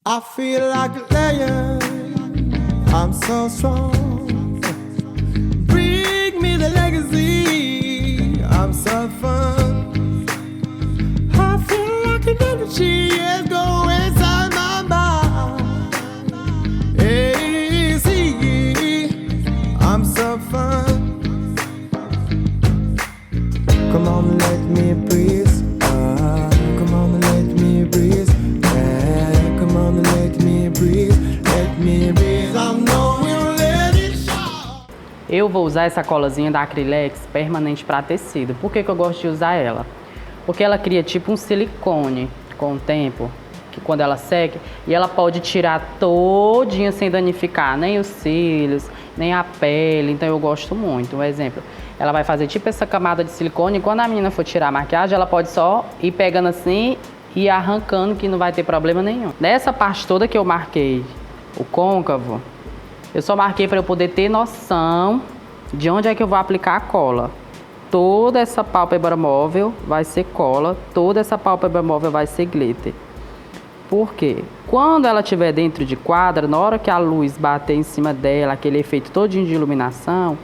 I feel like a lion, I'm so strong. Bring me the legacy, I'm so fun. I feel like an energy is going inside my mind. Hey, see, I'm so fun. Come on, let me breathe. Come on, let me breathe. Yeah, come on, let me breathe. Let me breathe. I know we'll let it show. Eu vou usar essa colazinha da Acrylex permanente para tecido. Por que eu gosto de usar ela? Porque ela cria tipo um silicone com o tempo, que quando ela seca, e ela pode tirar todinha sem danificar nem os cílios, nem a pele. Então eu gosto muito. Um exemplo, ela vai fazer tipo essa camada de silicone, e quando a menina for tirar a maquiagem, ela pode só ir pegando assim e arrancando, que não vai ter problema nenhum. Nessa parte toda que eu marquei o côncavo, eu só marquei para eu poder ter noção de onde é que eu vou aplicar a cola. Toda essa pálpebra móvel vai ser cola, toda essa pálpebra móvel vai ser glitter. Por quê? Quando ela estiver dentro de quadra, na hora que a luz bater em cima dela, aquele efeito todinho de iluminação,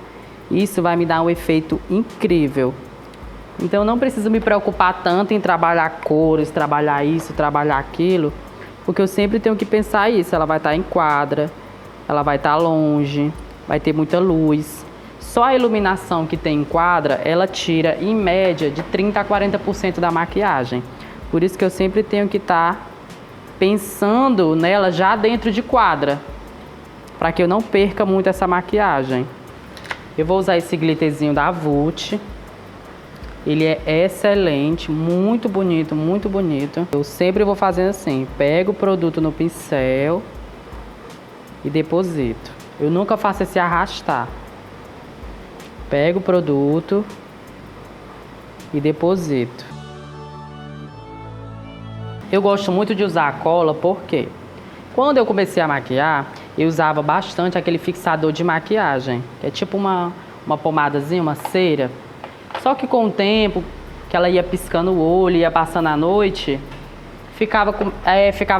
isso vai me dar um efeito incrível. Então não preciso me preocupar tanto em trabalhar cores, trabalhar isso, trabalhar aquilo, porque eu sempre tenho que pensar isso. Ela vai estar em quadra, ela vai estar longe, vai ter muita luz. Só a iluminação que tem em quadra, ela tira em média de 30% a 40% da maquiagem. Por isso que eu sempre tenho que estar pensando nela já dentro de quadra, para que eu não perca muito essa maquiagem. Eu vou usar esse glitterzinho da Vult. Ele é excelente, muito bonito, muito bonito. Eu sempre vou fazendo assim, pego o produto no pincel e deposito. Eu nunca faço esse arrastar. Pego o produto e deposito. Eu gosto muito de usar a cola porque quando eu comecei a maquiar, eu usava bastante aquele fixador de maquiagem, que é tipo uma pomadazinha, uma cera. Só que com o tempo, que ela ia piscando o olho, ia passando a noite, ficava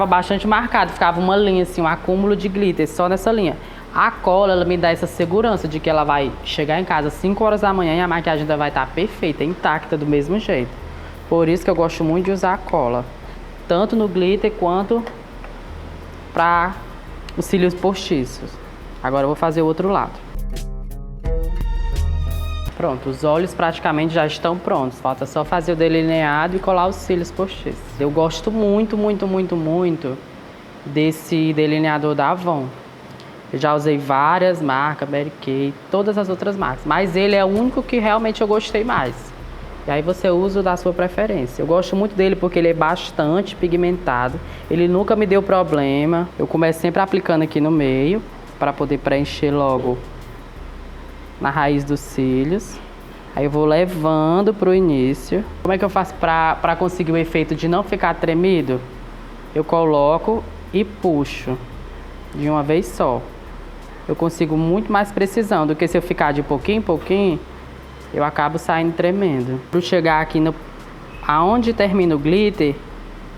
bastante marcado, ficava uma linha assim, um acúmulo de glitter só nessa linha. A cola, ela me dá essa segurança de que ela vai chegar em casa às 5 horas da manhã e a maquiagem ainda vai estar perfeita, intacta do mesmo jeito. Por isso que eu gosto muito de usar a cola, tanto no glitter quanto para os cílios postiços. Agora eu vou fazer o outro lado. Pronto, os olhos praticamente já estão prontos. Falta só fazer o delineado e colar os cílios postiços. Eu gosto muito, muito, muito, muito desse delineador da Avon. Eu já usei várias marcas, Mary Kay, todas as outras marcas. Mas ele é o único que realmente eu gostei mais. E aí você usa o da sua preferência. Eu gosto muito dele porque ele é bastante pigmentado. Ele nunca me deu problema. Eu começo sempre aplicando aqui no meio, para poder preencher logo na raiz dos cílios. Aí eu vou levando pro início. Como é que eu faço para conseguir o efeito de não ficar tremido? Eu coloco e puxo de uma vez só. Eu consigo muito mais precisão do que se eu ficar de pouquinho em pouquinho, eu acabo saindo tremendo. Para chegar aqui aonde termina o glitter,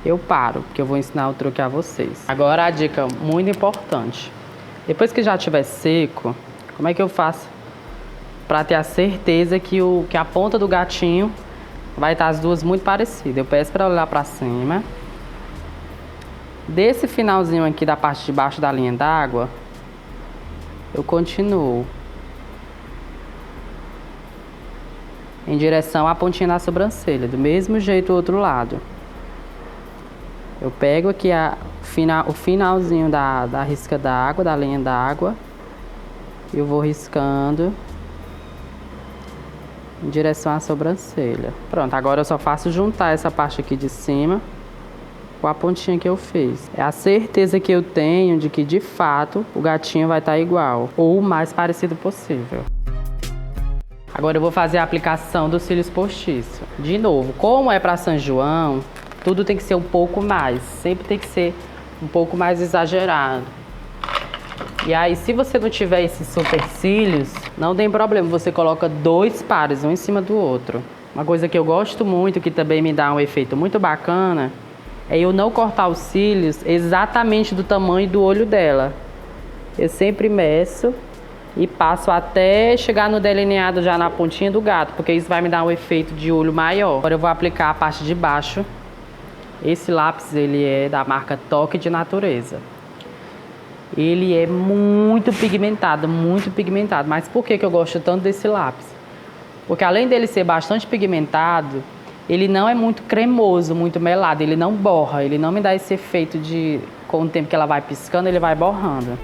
eu paro, porque eu vou ensinar o truque a vocês. Agora a dica muito importante. Depois que já estiver seco, como é que eu faço para ter a certeza que a ponta do gatinho vai estar as duas muito parecidas? Eu peço para olhar para cima. Desse finalzinho aqui da parte de baixo da linha d'água, eu continuo em direção à pontinha da sobrancelha, do mesmo jeito o outro lado. Eu pego aqui o finalzinho da risca d'água, da linha d'água, e eu vou riscando em direção à sobrancelha. Pronto, agora eu só faço juntar essa parte aqui de cima com a pontinha que eu fiz. É a certeza que eu tenho de que, de fato, o gatinho vai estar igual, ou o mais parecido possível. Agora eu vou fazer a aplicação dos cílios postiços. De novo, como é para São João, tudo tem que ser um pouco mais, sempre tem que ser um pouco mais exagerado. E aí, se você não tiver esses super cílios, não tem problema, você coloca 2 pares, um em cima do outro. Uma coisa que eu gosto muito, que também me dá um efeito muito bacana, é eu não cortar os cílios exatamente do tamanho do olho dela. Eu sempre meço e passo até chegar no delineado já na pontinha do gato, porque isso vai me dar um efeito de olho maior. Agora eu vou aplicar a parte de baixo. Esse lápis, ele é da marca Toque de Natureza. Ele é muito pigmentado, mas por que eu gosto tanto desse lápis? Porque além dele ser bastante pigmentado, ele não é muito cremoso, muito melado, ele não borra, ele não me dá esse efeito de, com o tempo que ela vai piscando, ele vai borrando.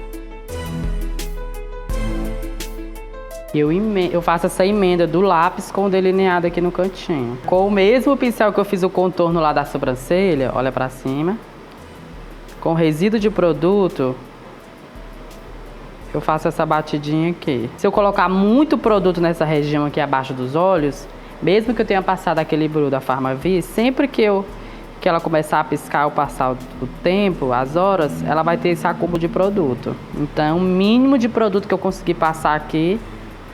Eu faço essa emenda do lápis com o delineado aqui no cantinho. Com o mesmo pincel que eu fiz o contorno lá da sobrancelha, olha pra cima. Com resíduo de produto, eu faço essa batidinha aqui. Se eu colocar muito produto nessa região aqui abaixo dos olhos, mesmo que eu tenha passado aquele bru da Pharmavie, sempre que ela começar a piscar ou passar o tempo, as horas, ela vai ter esse acúmulo de produto. Então, o mínimo de produto que eu conseguir passar aqui,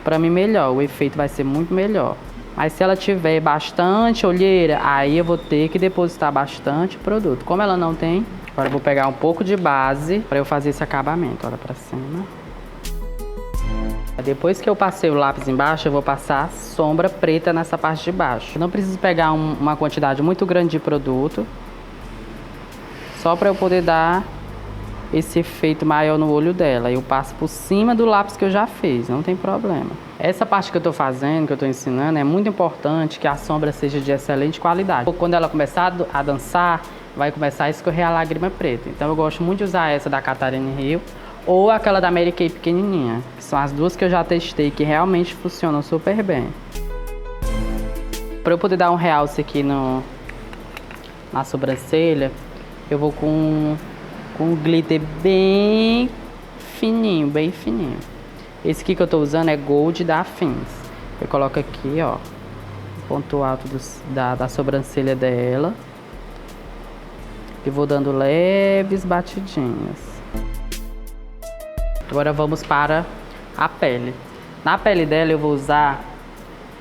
para mim melhor, o efeito vai ser muito melhor. Mas se ela tiver bastante olheira, aí eu vou ter que depositar bastante produto. Como ela não tem, agora eu vou pegar um pouco de base para eu fazer esse acabamento. Olha para cima. Depois que eu passei o lápis embaixo, eu vou passar sombra preta nessa parte de baixo. Eu não preciso pegar uma quantidade muito grande de produto, só para eu poder dar esse efeito maior no olho dela. Eu passo por cima do lápis que eu já fiz, não tem problema. Essa parte que eu tô fazendo, que eu tô ensinando, é muito importante que a sombra seja de excelente qualidade. Quando ela começar a dançar, vai começar a escorrer a lágrima preta. Então eu gosto muito de usar essa da Catarina Rio ou aquela da Mary Kay pequenininha, que são as duas que eu já testei, que realmente funcionam super bem. Para eu poder dar um realce aqui na sobrancelha, eu vou com um glitter bem fininho, bem fininho. Esse aqui que eu tô usando é Gold da Fins. Eu coloco aqui, ó, no ponto alto da sobrancelha dela. E vou dando leves batidinhas. Agora vamos para a pele. Na pele dela eu vou usar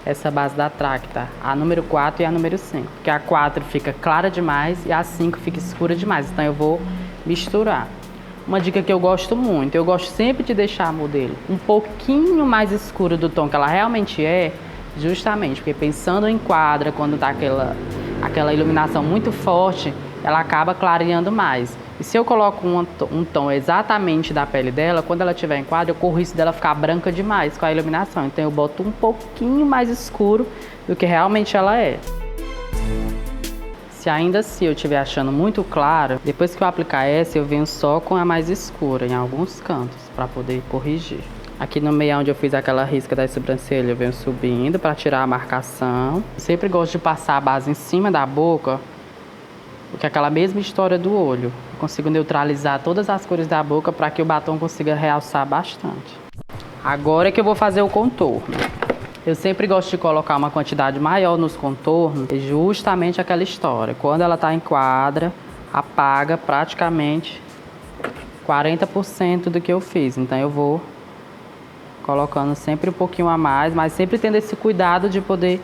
essa base da Tracta, a número 4 e a número 5. Porque a 4 fica clara demais e a 5 fica escura demais. Então eu vou misturar. Uma dica que eu gosto muito, eu gosto sempre de deixar a modelo um pouquinho mais escura do tom que ela realmente é, justamente porque pensando em quadra, quando tá aquela iluminação muito forte, ela acaba clareando mais. E se eu coloco um tom exatamente da pele dela, quando ela estiver em quadra, eu corro o risco dela ficar branca demais com a iluminação. Então eu boto um pouquinho mais escuro do que realmente ela é. Se ainda assim eu estiver achando muito clara, depois que eu aplicar essa, eu venho só com a mais escura em alguns cantos, para poder corrigir. Aqui no meio onde eu fiz aquela risca da sobrancelha, eu venho subindo para tirar a marcação. Eu sempre gosto de passar a base em cima da boca, porque é aquela mesma história do olho. Eu consigo neutralizar todas as cores da boca para que o batom consiga realçar bastante. Agora é que eu vou fazer o contorno. Eu sempre gosto de colocar uma quantidade maior nos contornos, justamente aquela história. Quando ela está em quadra, apaga praticamente 40% do que eu fiz. Então eu vou colocando sempre um pouquinho a mais, mas sempre tendo esse cuidado de poder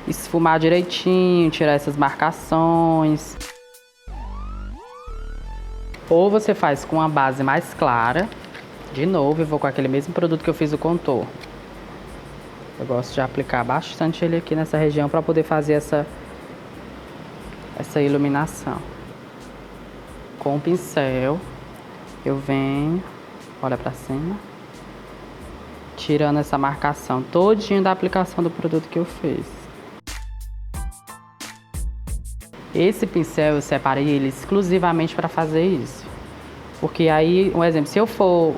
esfumar direitinho, tirar essas marcações. Ou você faz com uma base mais clara, de novo, eu vou com aquele mesmo produto que eu fiz o contorno. Eu gosto de aplicar bastante ele aqui nessa região para poder fazer essa iluminação. Com o pincel, eu venho, olha para cima, tirando essa marcação todinha da aplicação do produto que eu fiz. Esse pincel eu separei ele exclusivamente para fazer isso. Porque aí, um exemplo, se eu for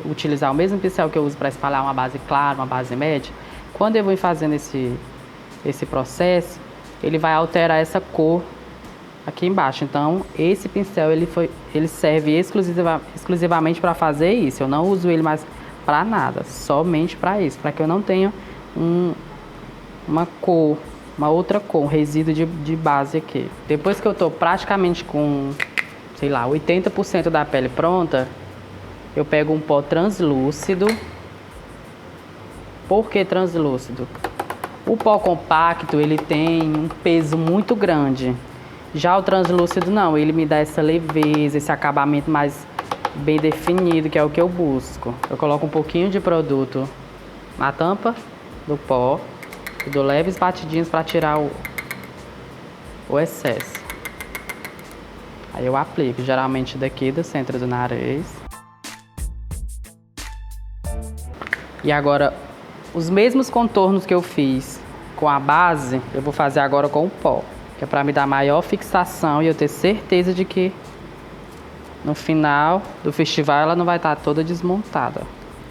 utilizar o mesmo pincel que eu uso para espalhar uma base clara, uma base média, quando eu vou fazendo esse processo, ele vai alterar essa cor aqui embaixo. Então, esse pincel ele serve exclusivamente para fazer isso. Eu não uso ele mais para nada, somente para isso, para que eu não tenha uma outra cor, um resíduo de base aqui. Depois que eu estou praticamente com, sei lá, 80% da pele pronta, eu pego um pó translúcido. Por que translúcido? O pó compacto, ele tem um peso muito grande. Já o translúcido não, ele me dá essa leveza, esse acabamento mais bem definido, que é o que eu busco. Eu coloco um pouquinho de produto na tampa do pó e dou leves batidinhas para tirar o excesso. Aí eu aplico, geralmente daqui do centro do nariz. E agora, os mesmos contornos que eu fiz com a base, eu vou fazer agora com o pó. Que é para me dar maior fixação e eu ter certeza de que no final do festival ela não vai estar toda desmontada.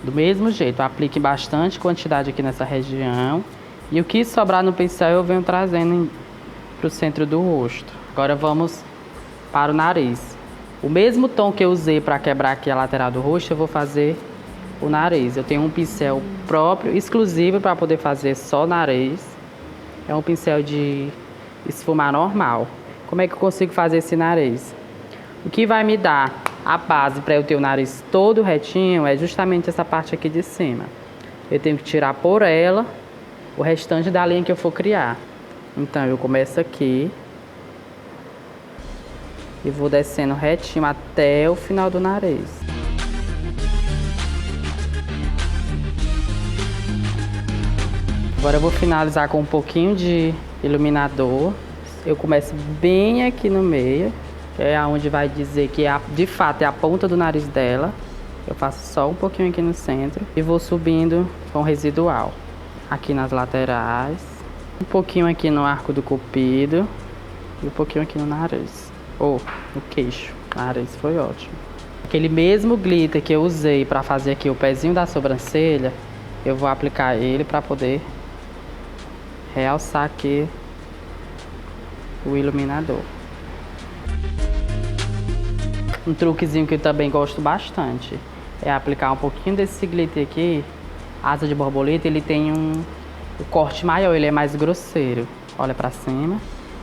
Do mesmo jeito, aplique bastante quantidade aqui nessa região. E o que sobrar no pincel eu venho trazendo para o centro do rosto. Agora vamos para o nariz. O mesmo tom que eu usei para quebrar aqui a lateral do rosto, eu vou fazer o nariz. Eu tenho um pincel próprio, exclusivo para poder fazer só o nariz. É um pincel de esfumar normal. Como é que eu consigo fazer esse nariz? O que vai me dar a base para eu ter o nariz todo retinho é justamente essa parte aqui de cima. Eu tenho que tirar por ela o restante da linha que eu for criar. Então eu começo aqui e vou descendo retinho até o final do nariz. Agora eu vou finalizar com um pouquinho de iluminador. Eu começo bem aqui no meio, que é onde vai dizer que de fato é a ponta do nariz dela. Eu faço só um pouquinho aqui no centro e vou subindo com residual. Aqui nas laterais, um pouquinho aqui no arco do cupido e um pouquinho aqui no nariz. Ou no queixo. O nariz foi ótimo. Aquele mesmo glitter que eu usei para fazer aqui o pezinho da sobrancelha, eu vou aplicar ele para poder realçar aqui o iluminador. Um truquezinho que eu também gosto bastante é aplicar um pouquinho desse glitter aqui. Asa de borboleta, ele tem o corte maior, ele é mais grosseiro. Olha pra cima.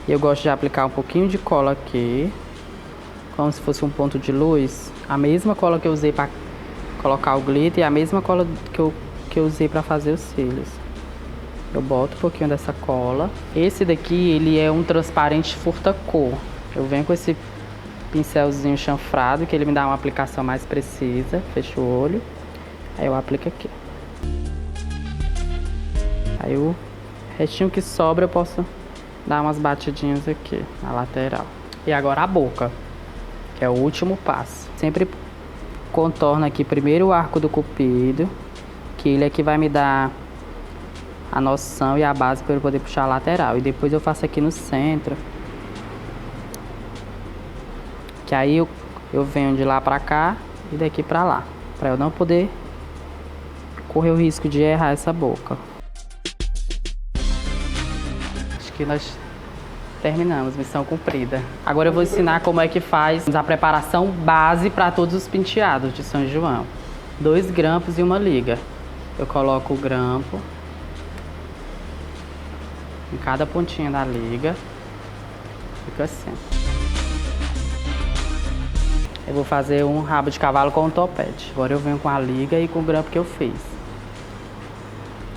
E eu gosto de aplicar um pouquinho de cola aqui, como se fosse um ponto de luz. A mesma cola que eu usei para colocar o glitter e a mesma cola que eu usei para fazer os cílios. Eu boto um pouquinho dessa cola. Esse daqui, ele é um transparente furta-cor. Eu venho com esse pincelzinho chanfrado, que ele me dá uma aplicação mais precisa. Fecho o olho. Aí eu aplico aqui. Aí o restinho que sobra eu posso dar umas batidinhas aqui na lateral. E agora a boca, que é o último passo. Sempre contorno aqui primeiro o arco do cupido, que ele aqui vai me dar a noção e a base para eu poder puxar a lateral. E depois eu faço aqui no centro, que aí eu venho de lá pra cá e daqui pra lá, para eu não poder correr o risco de errar essa boca. Acho que nós terminamos, missão cumprida. Agora eu vou ensinar como é que faz a preparação base para todos os penteados de São João. 2 grampos e uma liga. Eu coloco o grampo em cada pontinha da liga. Fica assim. Eu vou fazer um rabo de cavalo com um topete. Agora eu venho com a liga e com o grampo que eu fiz.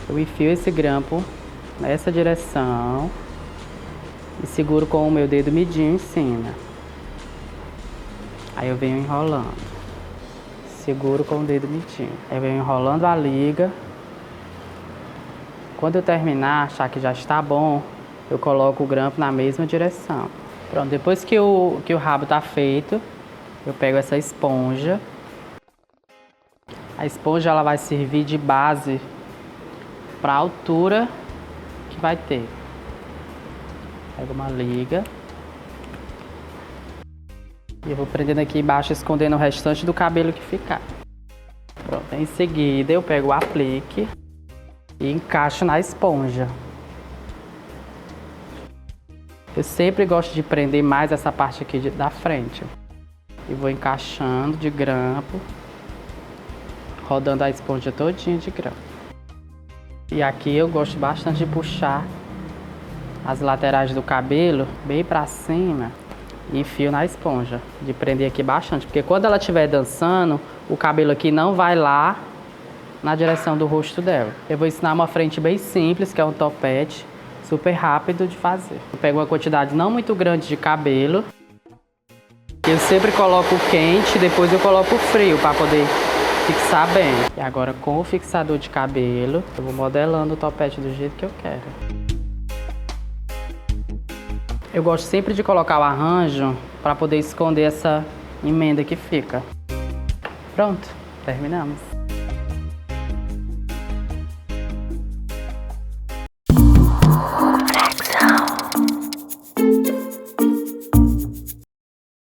Eu enfio esse grampo nessa direção e seguro com o meu dedo midinho em cima. Aí eu venho enrolando. Seguro com o dedo midinho. Aí eu venho enrolando a liga. Quando eu terminar, achar que já está bom, eu coloco o grampo na mesma direção. Pronto, depois que o rabo está feito, eu pego essa esponja. A esponja ela vai servir de base para a altura que vai ter. Pego uma liga. E eu vou prendendo aqui embaixo, escondendo o restante do cabelo que ficar. Pronto, em seguida eu pego o aplique e encaixo na esponja. Eu sempre gosto de prender mais essa parte aqui da frente. E vou encaixando de grampo, rodando a esponja todinha de grampo. E aqui eu gosto bastante de puxar as laterais do cabelo bem pra cima e enfio na esponja. De prender aqui bastante, porque quando ela estiver dançando, o cabelo aqui não vai lá na direção do rosto dela. Eu vou ensinar uma frente bem simples, que é um topete. super rápido de fazer. Eu pego uma quantidade não muito grande de cabelo. Eu sempre coloco o quente, depois eu coloco o frio para poder fixar bem. E agora com o fixador de cabelo, eu vou modelando o topete do jeito que eu quero. Eu gosto sempre de colocar o arranjo para poder esconder essa emenda que fica. Pronto, terminamos.